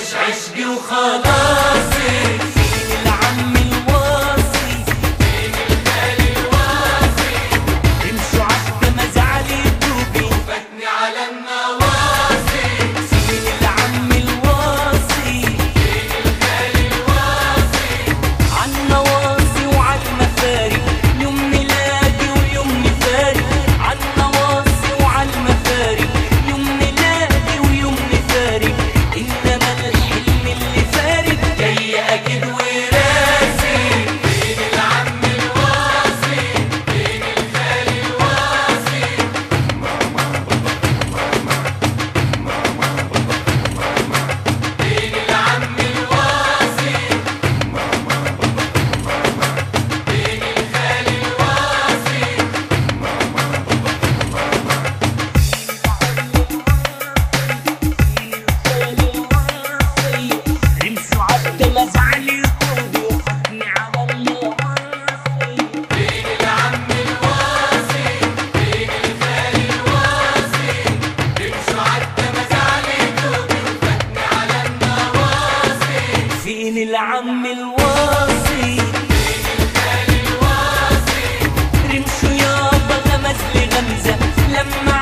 مش عشقي وخلاصي. فين العم الواصي؟ فين الخال الواصي؟ امشوا عالدة مزعلي دوبي وفاتني على النواصي. فين العم الواصي؟ فين الخال الواصي؟ عالنواصي وعالمفارق، يوم نلاقي ويوم نفارق. عالنواصي وعالمفارق، يوم نلاقي ويوم نفارق. إنما الحلم اللي فارق جاي أكيد وراسي. فين العم الواصي؟ فين الخال الواصي؟ فين العم الواصي؟ فين الخال الواصي؟ امشوا عالدة مزعلي دوبي وفاتني على النواصي. فين العم الواصي؟ فين الخال الواصي؟ امشوا عالدة مزعلي دوبي وفاتني على النواصي. فين العم الواصي؟ فين الخال الواصي؟ رمشوا يابا غمز لي غمزة لما